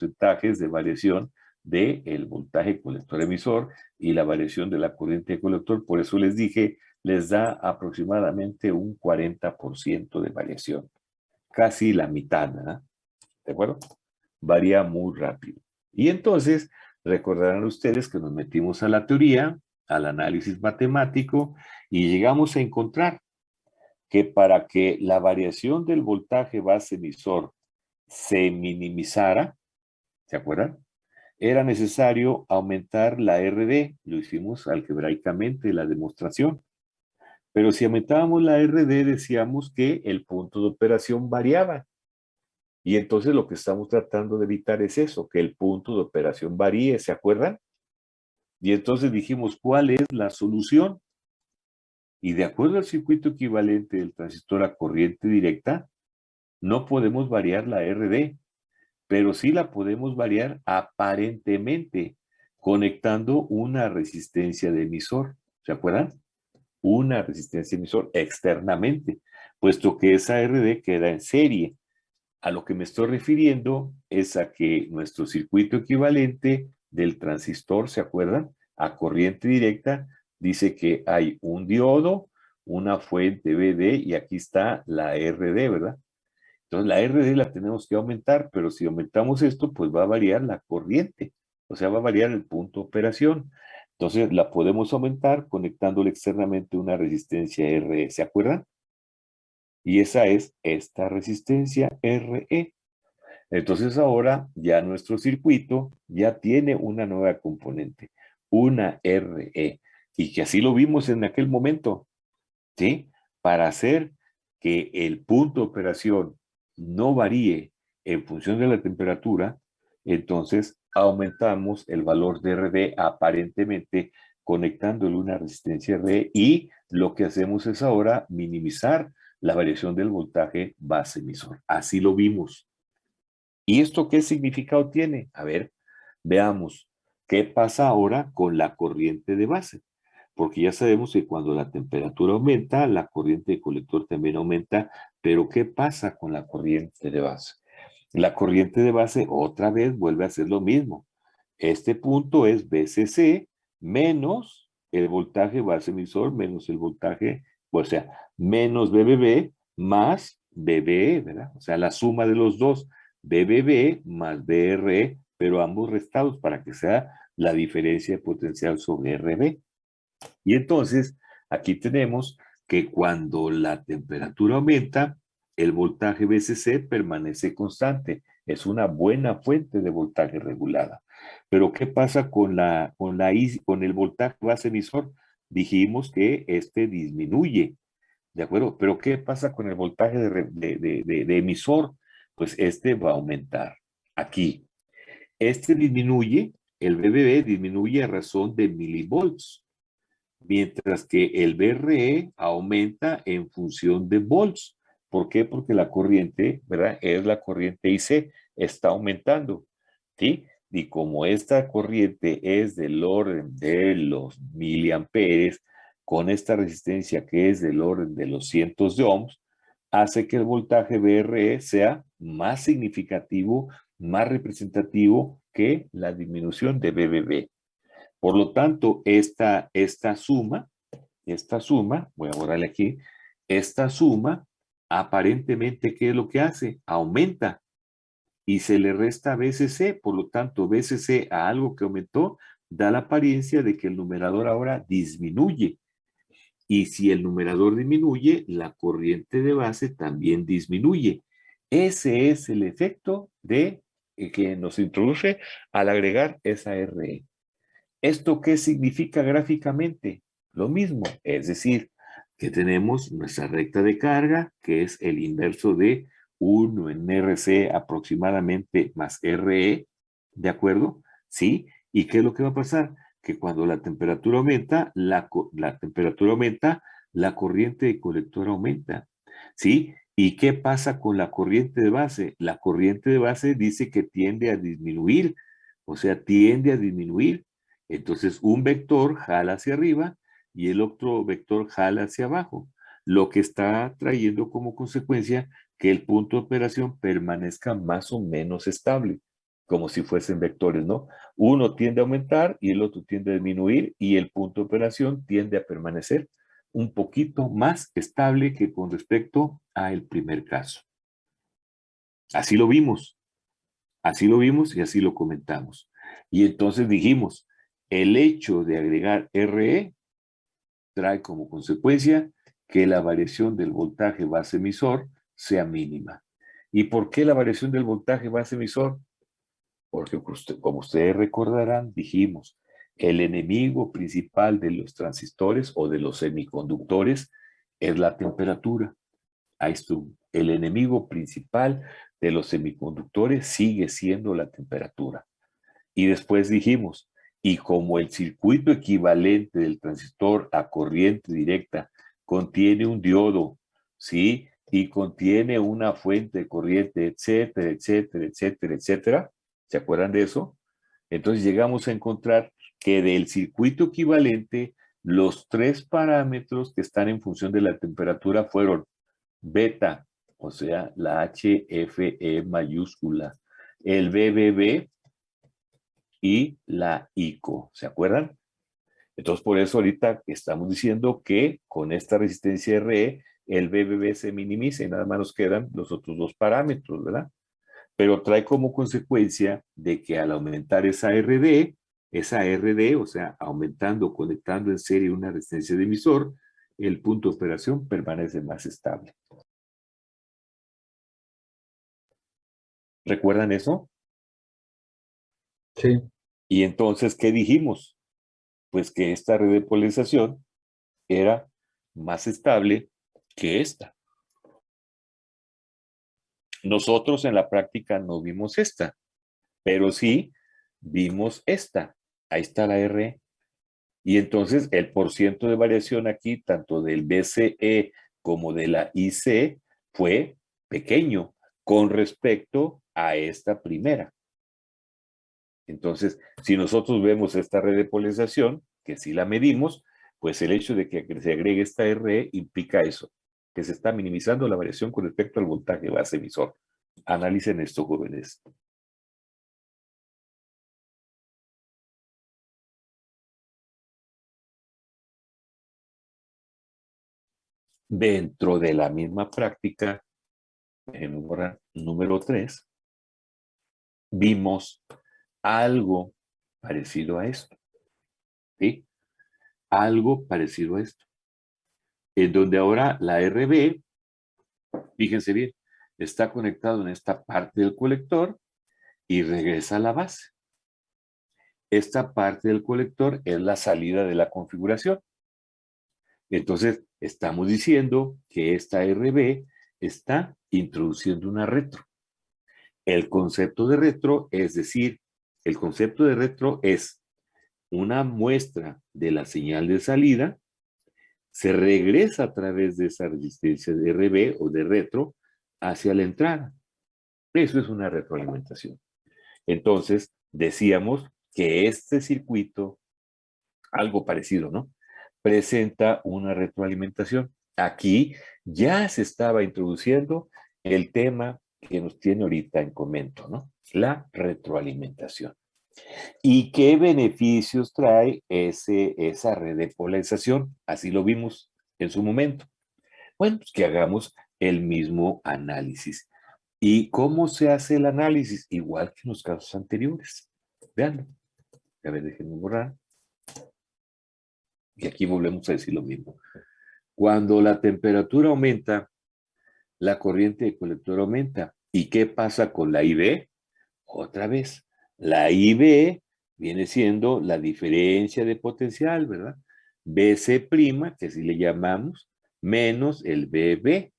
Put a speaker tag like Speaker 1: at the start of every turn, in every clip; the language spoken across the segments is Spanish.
Speaker 1: porcentajes de variación del voltaje colector-emisor y la variación de la corriente de colector. Por eso les dije, les da aproximadamente un 40% de variación. Casi la mitad, ¿verdad? ¿De acuerdo? Varía muy rápido. Y entonces, recordarán ustedes que nos metimos a la teoría, al análisis matemático, y llegamos a encontrar que para que la variación del voltaje base emisor se minimizara, ¿se acuerdan? Era necesario aumentar la RD, lo hicimos algebraicamente la demostración, pero si aumentábamos la RD decíamos que el punto de operación variaba, y entonces lo que estamos tratando de evitar es eso, que el punto de operación varíe, ¿se acuerdan? Y entonces dijimos, ¿cuál es la solución? Y de acuerdo al circuito equivalente del transistor a corriente directa, no podemos variar la RD, pero sí la podemos variar aparentemente, conectando una resistencia de emisor. ¿Se acuerdan? Una resistencia de emisor externamente, puesto que esa RD queda en serie. A lo que me estoy refiriendo es a que nuestro circuito equivalente del transistor, ¿se acuerdan? A corriente directa, dice que hay un diodo, una fuente BD y aquí está la RD, ¿verdad? Entonces la RD la tenemos que aumentar, pero si aumentamos esto, pues va a variar la corriente, o sea, va a variar el punto de operación. Entonces la podemos aumentar conectándole externamente una resistencia RE, ¿se acuerdan? Y esa es esta resistencia RE. Entonces ahora ya nuestro circuito ya tiene una nueva componente, una RE, y que así lo vimos en aquel momento, ¿sí? Para hacer que el punto de operación no varíe en función de la temperatura, entonces aumentamos el valor de RD aparentemente conectándole una resistencia RE y lo que hacemos es ahora minimizar la variación del voltaje base emisor. Así lo vimos. ¿Y esto qué significado tiene? A ver, veamos qué pasa ahora con la corriente de base. Porque ya sabemos que cuando la temperatura aumenta, la corriente de colector también aumenta, pero ¿qué pasa con la corriente de base? La corriente de base otra vez vuelve a hacer lo mismo. Este punto es VCC menos el voltaje base emisor menos el voltaje, o sea, menos BBB más BBE, ¿verdad? O sea, la suma de los dos, BBB más BRE, pero ambos restados para que sea la diferencia de potencial sobre RB. Y entonces, aquí tenemos que cuando la temperatura aumenta, el voltaje VCC permanece constante. Es una buena fuente de voltaje regulada. Pero ¿qué pasa con el voltaje base emisor? Dijimos que este disminuye, ¿de acuerdo? Pero ¿qué pasa con el voltaje de emisor? Pues este va a aumentar. Aquí, este disminuye, el BBB disminuye a razón de milivolts, mientras que el BRE aumenta en función de volts. ¿Por qué? Porque la corriente, ¿verdad? Es la corriente IC, está aumentando, ¿sí? Y como esta corriente es del orden de los miliamperes, con esta resistencia que es del orden de los cientos de ohms, hace que el voltaje BRE sea más significativo, más representativo que la disminución de BBB. Por lo tanto, esta suma, voy a borrarle aquí, esta suma, aparentemente, ¿qué es lo que hace? Aumenta y se le resta BCC, por lo tanto, BCC a algo que aumentó, da la apariencia de que el numerador ahora disminuye. Y si el numerador disminuye, la corriente de base también disminuye. Ese es el efecto de que nos introduce al agregar esa RE. ¿Esto qué significa gráficamente? Lo mismo, es decir, que tenemos nuestra recta de carga, que es el inverso de 1 en RC aproximadamente más RE, ¿de acuerdo? ¿Sí? ¿Y qué es lo que va a pasar? Que cuando la temperatura aumenta, la corriente de colector aumenta, ¿sí? ¿Y qué pasa con la corriente de base? La corriente de base dice que tiende a disminuir, o sea, tiende a disminuir. Entonces, un vector jala hacia arriba y el otro vector jala hacia abajo, lo que está trayendo como consecuencia que el punto de operación permanezca más o menos estable. como si fuesen vectores, ¿no? Uno tiende a aumentar y el otro tiende a disminuir y el punto de operación tiende a permanecer un poquito más estable que con respecto al primer caso. Así lo vimos y así lo comentamos. Y entonces dijimos, el hecho de agregar RE trae como consecuencia que la variación del voltaje base emisor sea mínima. ¿Y por qué la variación del voltaje base emisor? Porque como ustedes recordarán, dijimos, el enemigo principal de los transistores o de los semiconductores es la temperatura. Ahí estuvo. El enemigo principal de los semiconductores sigue siendo la temperatura. Y después dijimos, y como el circuito equivalente del transistor a corriente directa contiene un diodo, ¿sí? Y contiene una fuente de corriente, etcétera, etcétera, etcétera, etcétera. ¿Se acuerdan de eso? Entonces llegamos a encontrar que del circuito equivalente, los tres parámetros que están en función de la temperatura fueron beta, o sea, la HFE mayúscula, el BBB y la ICO, ¿se acuerdan? Entonces, por eso ahorita estamos diciendo que con esta resistencia RE, el BBB se minimiza y nada más nos quedan los otros dos parámetros, ¿verdad? Pero trae como consecuencia de que al aumentar esa RD, o sea, aumentando, conectando en serie una resistencia de emisor, el punto de operación permanece más estable. ¿Recuerdan eso?
Speaker 2: Sí.
Speaker 1: Y entonces, ¿qué dijimos? Pues que esta red de polarización era más estable que esta. Nosotros en la práctica no vimos esta, pero sí vimos esta. Ahí está la R. Y entonces el porciento de variación aquí, tanto del BCE como de la IC, fue pequeño con respecto a esta primera. Entonces, si nosotros vemos esta red de polarización, que sí la medimos, pues el hecho de que se agregue esta RE implica eso, que se está minimizando la variación con respecto al voltaje base emisor. Analicen esto, jóvenes. Dentro de la misma práctica, en número 3, vimos algo parecido a esto. ¿Sí? Algo parecido a esto. En donde ahora la RB, fíjense bien, está conectado en esta parte del colector y regresa a la base. Esta parte del colector es la salida de la configuración. Entonces, estamos diciendo que esta RB está introduciendo una retro. El concepto de retro, es decir, el concepto de retro es una muestra de la señal de salida, se regresa a través de esa resistencia de RB o de retro hacia la entrada. Eso es una retroalimentación. Entonces, decíamos que este circuito, algo parecido, ¿no? Presenta una retroalimentación. Aquí ya se estaba introduciendo el tema que nos tiene ahorita en comento, ¿no? La retroalimentación. ¿Y qué beneficios trae esa red de polarización? Así lo vimos en su momento. Bueno, pues que hagamos el mismo análisis. ¿Y cómo se hace el análisis? Igual que en los casos anteriores. Vean. A ver, déjenme borrar. Y aquí volvemos a decir lo mismo. Cuando la temperatura aumenta, la corriente de colector aumenta. ¿Y qué pasa con la IB? Otra vez, la IB viene siendo la diferencia de potencial, ¿verdad? BC', que así le llamamos, menos el BB,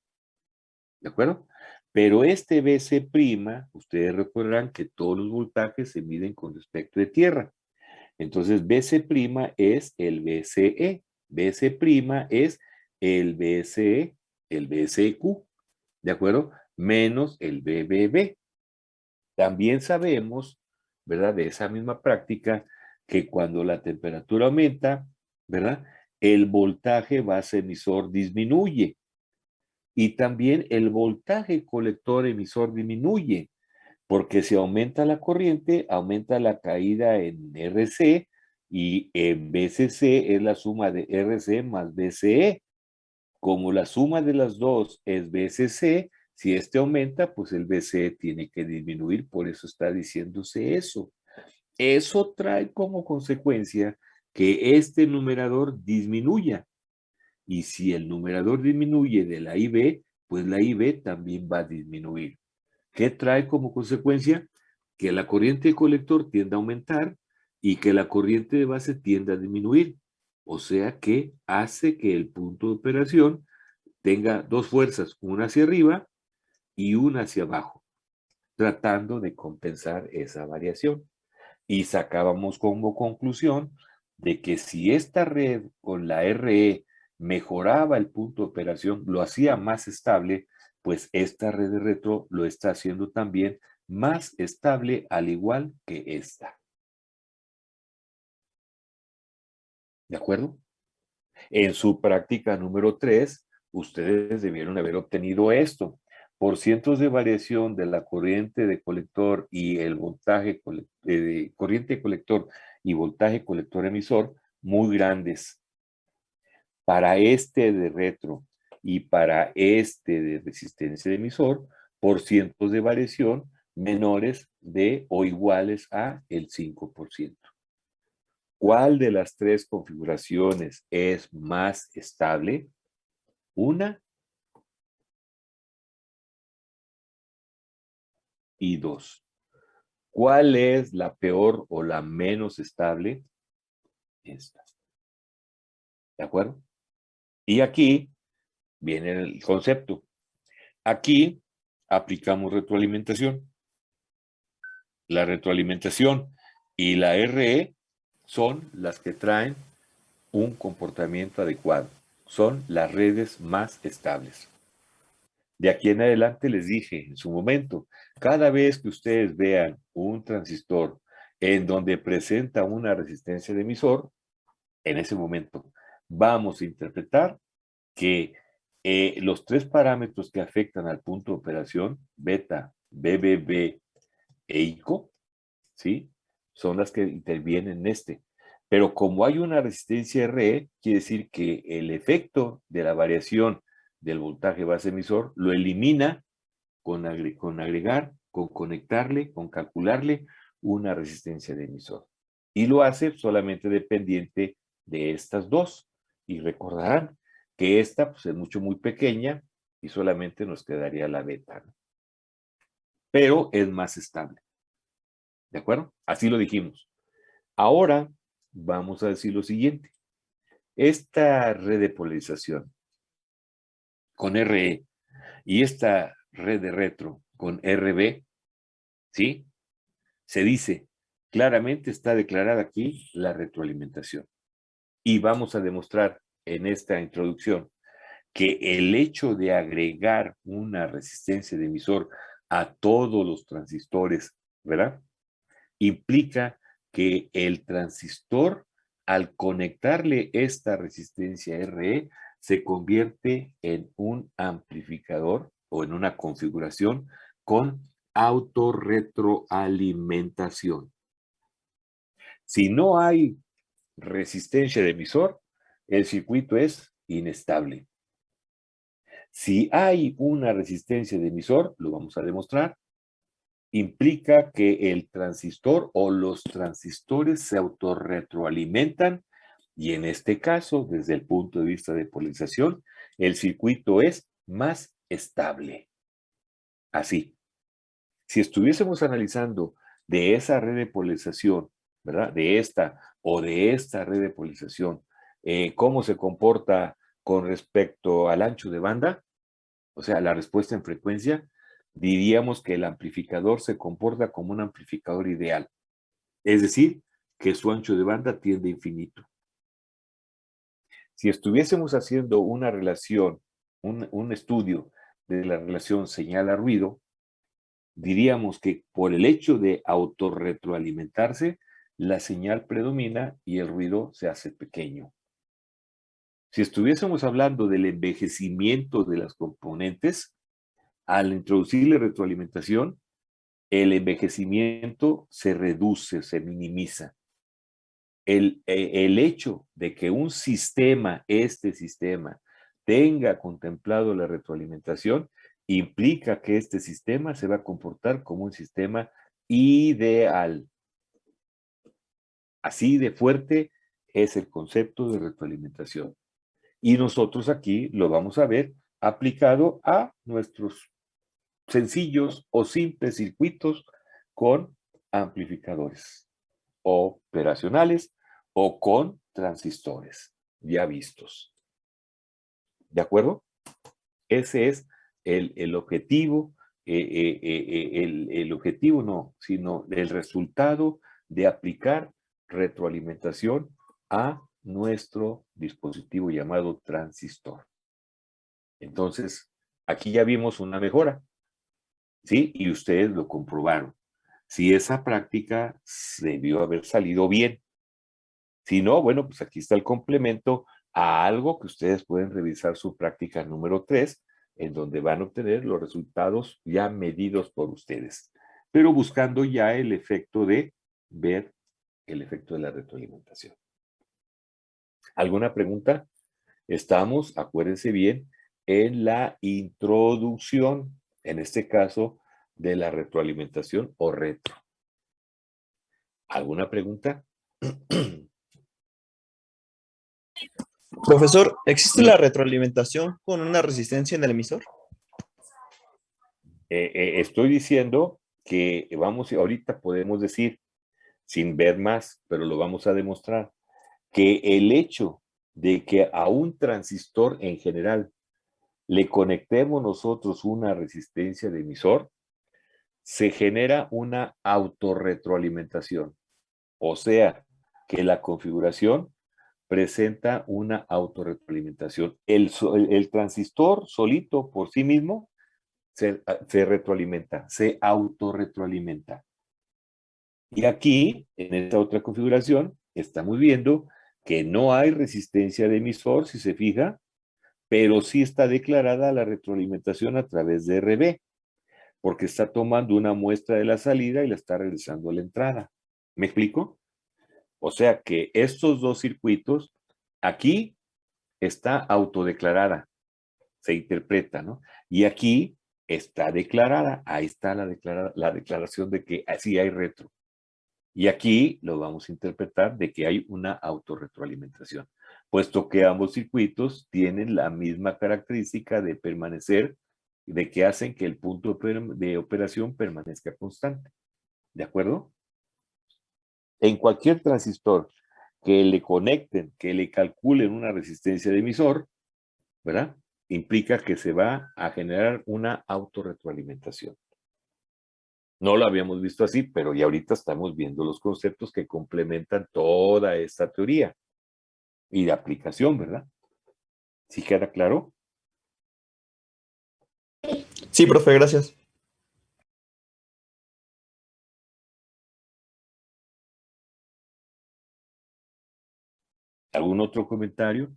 Speaker 1: ¿de acuerdo? Pero este BC', ustedes recordarán que todos los voltajes se miden con respecto de tierra. Entonces, BC' es el BCE, BC' es el BCE, el BCQ, ¿de acuerdo? Menos el BBB. También sabemos, ¿verdad? De esa misma práctica, que cuando la temperatura aumenta, ¿verdad? El voltaje base emisor disminuye y también el voltaje colector emisor disminuye. Porque si aumenta la corriente, aumenta la caída en RC y en BCC es la suma de RC más BCE. Como la suma de las dos es BCC, si este aumenta, pues el BCE tiene que disminuir, por eso está diciéndose eso. Eso trae como consecuencia que este numerador disminuya. Y si el numerador disminuye de la IB, pues la IB también va a disminuir. ¿Qué trae como consecuencia? Que la corriente de colector tiende a aumentar y que la corriente de base tiende a disminuir. O sea que hace que el punto de operación tenga dos fuerzas, una hacia arriba y una hacia abajo, tratando de compensar esa variación. Y sacábamos como conclusión de que si esta red con la RE mejoraba el punto de operación, lo hacía más estable, pues esta red de retro lo está haciendo también más estable al igual que esta. ¿De acuerdo? En su práctica número 3, ustedes debieron haber obtenido esto. Por cientos de variación de la corriente de colector y el voltaje de corriente colector y voltaje colector emisor muy grandes. Para este de retro y para este de resistencia de emisor, por cientos de variación menores de o iguales a el 5%. ¿Cuál de las tres configuraciones es más estable? Una y dos. ¿Cuál es la peor o la menos estable? Esta. ¿De acuerdo? Y aquí viene el concepto. Aquí aplicamos retroalimentación. La retroalimentación y la RE son las que traen un comportamiento adecuado. Son las redes más estables. De aquí en adelante les dije en su momento, cada vez que ustedes vean un transistor en donde presenta una resistencia de emisor, en ese momento vamos a interpretar que los tres parámetros que afectan al punto de operación, beta, BBB e ICO, ¿sí? Son las que intervienen en este. Pero como hay una resistencia RE, quiere decir que el efecto de la variación del voltaje base emisor lo elimina con agregar, con conectarle, con calcularle una resistencia de emisor. Y lo hace solamente dependiente de estas dos. Y recordarán que esta pues, es muy pequeña y solamente nos quedaría la beta, ¿no? Pero es más estable. ¿De acuerdo? Así lo dijimos. Ahora vamos a decir lo siguiente. Esta red de polarización con RE y esta red de retro con RB, ¿sí? Se dice, claramente está declarada aquí la retroalimentación. Y vamos a demostrar en esta introducción que el hecho de agregar una resistencia de emisor a todos los transistores, ¿verdad? Implica que el transistor, al conectarle esta resistencia RE, se convierte en un amplificador o en una configuración con autorretroalimentación. Si no hay resistencia de emisor, el circuito es inestable. Si hay una resistencia de emisor, lo vamos a demostrar, implica que el transistor o los transistores se autorretroalimentan y en este caso, desde el punto de vista de polarización, el circuito es más estable. Así. Si estuviésemos analizando de esa red de polarización, ¿verdad? De esta o de esta red de polarización, cómo se comporta con respecto al ancho de banda, o sea, la respuesta en frecuencia, diríamos que el amplificador se comporta como un amplificador ideal. Es decir, que su ancho de banda tiende a infinito. Si estuviésemos haciendo una relación, un estudio de la relación señal a ruido, diríamos que por el hecho de autorretroalimentarse, la señal predomina y el ruido se hace pequeño. Si estuviésemos hablando del envejecimiento de las componentes, al introducirle retroalimentación, el envejecimiento se reduce, se minimiza. El hecho de que un sistema, este sistema, tenga contemplado la retroalimentación, implica que este sistema se va a comportar como un sistema ideal. Así de fuerte es el concepto de retroalimentación. Y nosotros aquí lo vamos a ver aplicado a nuestros sencillos o simples circuitos con amplificadores operacionales o con transistores ya vistos. ¿De acuerdo? Ese es el objetivo, el objetivo no, sino el resultado de aplicar retroalimentación a nuestro dispositivo llamado transistor. Entonces, aquí ya vimos una mejora, ¿sí? Y ustedes lo comprobaron. Si esa práctica debió haber salido bien. Si no, bueno, pues aquí está el complemento a algo que ustedes pueden revisar su práctica número 3, en donde van a obtener los resultados ya medidos por ustedes, pero buscando ya el efecto de ver el efecto de la retroalimentación. ¿Alguna pregunta? Estamos, acuérdense bien, en la introducción, en este caso, de la retroalimentación o retro. ¿Alguna pregunta?
Speaker 2: Profesor, ¿existe la retroalimentación con una resistencia en el emisor?
Speaker 1: Estoy diciendo que vamos, ahorita podemos decir, sin ver más, pero lo vamos a demostrar, que el hecho de que a un transistor en general le conectemos nosotros una resistencia de emisor, se genera una autorretroalimentación. O sea, que la configuración presenta una autorretroalimentación. El transistor solito por sí mismo se retroalimenta, se autorretroalimenta. Y aquí, en esta otra configuración, estamos viendo que no hay resistencia de emisor, si se fija, pero sí está declarada la retroalimentación a través de RB, porque está tomando una muestra de la salida y la está regresando a la entrada. ¿Me explico? O sea que estos dos circuitos, aquí está autodeclarada, se interpreta, ¿no? Y aquí está declarada, ahí está la declaración de que así hay retro. Y aquí lo vamos a interpretar de que hay una autorretroalimentación, puesto que ambos circuitos tienen la misma característica de permanecer, de que hacen que el punto de operación permanezca constante. ¿De acuerdo? En cualquier transistor que le conecten, que le calculen una resistencia de emisor, ¿verdad? Implica que se va a generar una autorretroalimentación. No lo habíamos visto así, pero ya ahorita estamos viendo los conceptos que complementan toda esta teoría y de aplicación, ¿verdad? ¿Sí queda claro?
Speaker 2: Sí, profe, gracias.
Speaker 1: ¿Algún otro comentario?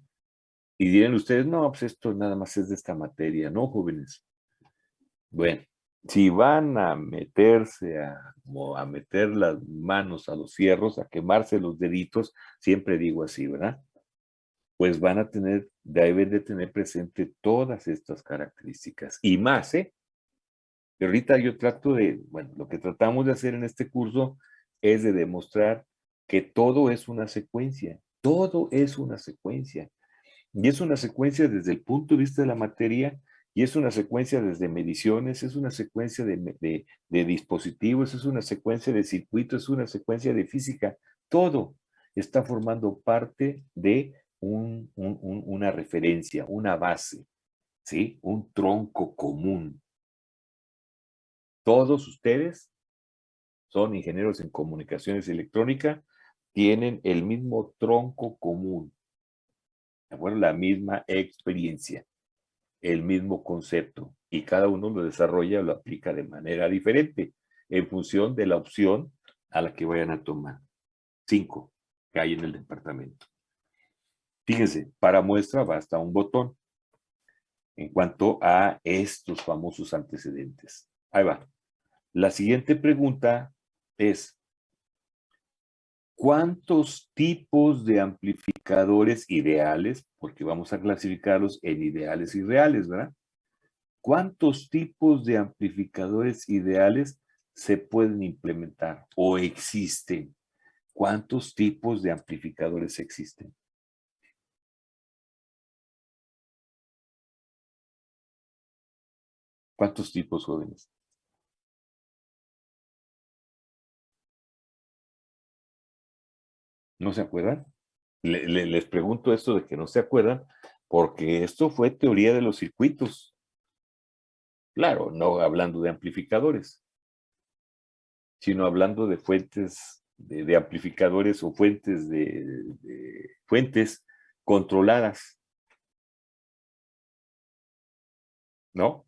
Speaker 1: Y dirán ustedes, no, pues esto nada más es de esta materia, ¿no, jóvenes? Bueno, si van a meterse a meter las manos a los fierros, a quemarse los deditos, siempre digo así, ¿verdad? Pues van a tener, deben de tener presente todas estas características y más, ¿eh? Pero ahorita yo trato de, bueno, lo que tratamos de hacer en este curso es de demostrar que todo es una secuencia, todo es una secuencia. Y es una secuencia desde el punto de vista de la materia, y es una secuencia desde mediciones, es una secuencia de dispositivos, es una secuencia de circuitos, es una secuencia de física. Todo está formando parte de una referencia, una base, ¿sí? Un tronco común. Todos ustedes son ingenieros en comunicaciones electrónica, tienen el mismo tronco común, ¿de acuerdo? La misma experiencia, el mismo concepto, y cada uno lo desarrolla o lo aplica de manera diferente en función de la opción a la que vayan a tomar. 5 que hay en el departamento. Fíjense, para muestra basta un botón en cuanto a estos famosos antecedentes. Ahí va. La siguiente pregunta es, ¿cuántos tipos de amplificadores ideales, porque vamos a clasificarlos en ideales y reales, ¿verdad? ¿Cuántos tipos de amplificadores ideales se pueden implementar o existen? ¿Cuántos tipos de amplificadores existen? ¿Cuántos tipos, jóvenes? ¿No se acuerdan? Les pregunto esto de que no se acuerdan, porque esto fue teoría de los circuitos. Claro, no hablando de amplificadores, sino hablando de fuentes de amplificadores o fuentes de fuentes controladas, ¿no?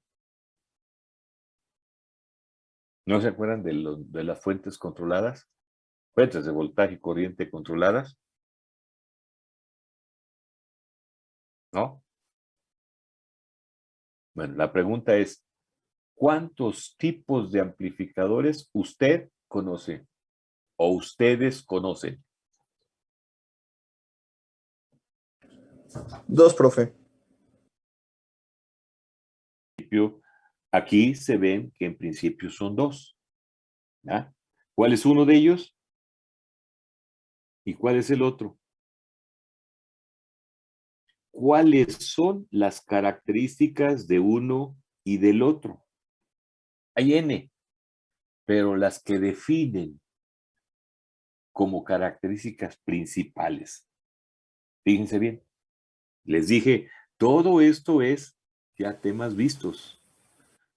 Speaker 1: ¿No se acuerdan de las fuentes controladas? Fuentes de voltaje y corriente controladas, ¿no? Bueno, la pregunta es, ¿cuántos tipos de amplificadores usted conoce o ustedes conocen?
Speaker 2: Dos, profe.
Speaker 1: Aquí se ven que en principio son dos. ¿Ya? ¿Cuál es uno de ellos? ¿Y cuál es el otro? ¿Cuáles son las características de uno y del otro? Hay N, pero las que definen como características principales. Fíjense bien, les dije, todo esto es ya temas vistos.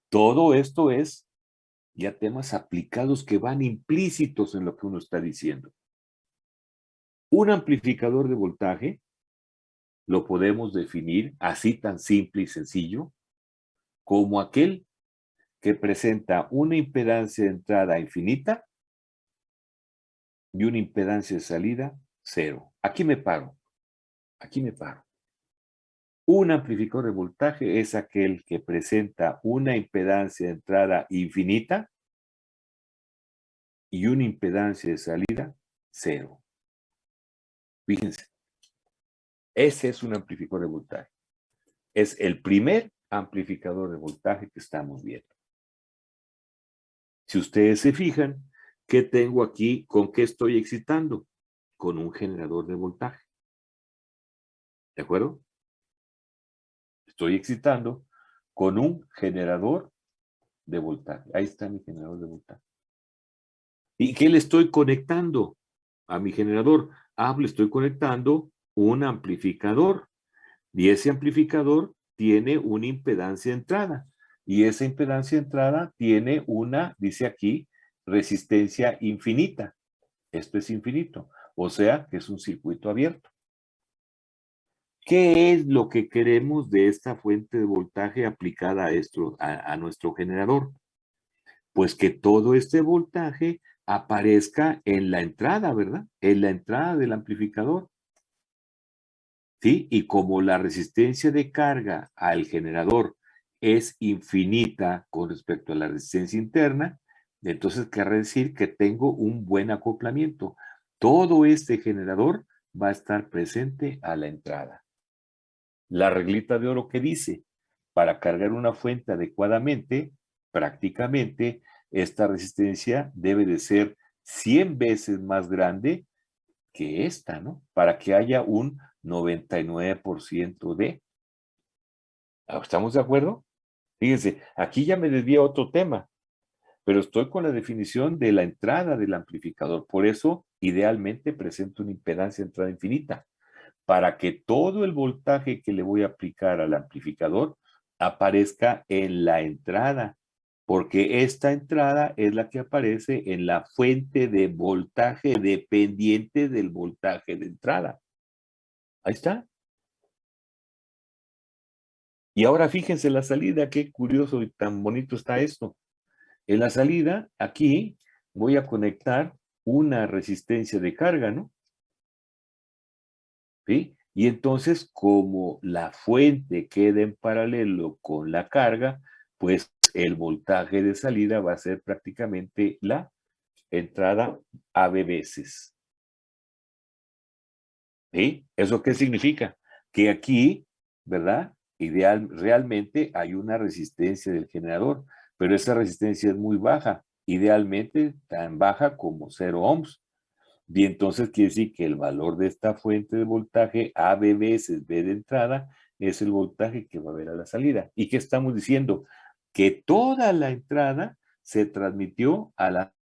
Speaker 1: Todo esto es ya temas aplicados que van implícitos en lo que uno está diciendo. Un amplificador de voltaje lo podemos definir así tan simple y sencillo como aquel que presenta una impedancia de entrada infinita y una impedancia de salida cero. Aquí me paro. Aquí me paro. Un amplificador de voltaje es aquel que presenta una impedancia de entrada infinita y una impedancia de salida cero. Fíjense, ese es un amplificador de voltaje. Es el primer amplificador de voltaje que estamos viendo. Si ustedes se fijan, ¿qué tengo aquí? ¿Con qué estoy excitando? Con un generador de voltaje. ¿De acuerdo? Estoy excitando con un generador de voltaje. Ahí está mi generador de voltaje. ¿Y qué le estoy conectando a mi generador? Le estoy conectando un amplificador. Y ese amplificador tiene una impedancia de entrada. Y esa impedancia de entrada tiene una, dice aquí, resistencia infinita. Esto es infinito. O sea, que es un circuito abierto. ¿Qué es lo que queremos de esta fuente de voltaje aplicada a nuestro generador? Pues que todo este voltaje aparezca en la entrada, ¿verdad? En la entrada del amplificador. ¿Sí? Y como la resistencia de carga al generador es infinita con respecto a la resistencia interna, entonces querrá decir que tengo un buen acoplamiento. Todo este generador va a estar presente a la entrada. La reglita de oro que dice, para cargar una fuente adecuadamente, prácticamente esta resistencia debe de ser 100 veces más grande que esta, ¿no? Para que haya un 99% de. ¿Estamos de acuerdo? Fíjense, aquí ya me desvía a otro tema, pero estoy con la definición de la entrada del amplificador. Por eso, idealmente presento una impedancia de entrada infinita, para que todo el voltaje que le voy a aplicar al amplificador aparezca en la entrada, porque esta entrada es la que aparece en la fuente de voltaje dependiente del voltaje de entrada. Ahí está. Y ahora fíjense la salida, qué curioso y tan bonito está esto. En la salida, aquí voy a conectar una resistencia de carga, ¿no? ¿Sí? Y entonces, como la fuente queda en paralelo con la carga, pues el voltaje de salida va a ser prácticamente la entrada AB veces. ¿Sí? ¿Eso qué significa? Que aquí, ¿verdad? Realmente hay una resistencia del generador, pero esa resistencia es muy baja, idealmente tan baja como 0 ohms. Y entonces quiere decir que el valor de esta fuente de voltaje AB veces B de entrada es el voltaje que va a haber a la salida. ¿Y qué estamos diciendo? Que toda la entrada se transmitió a la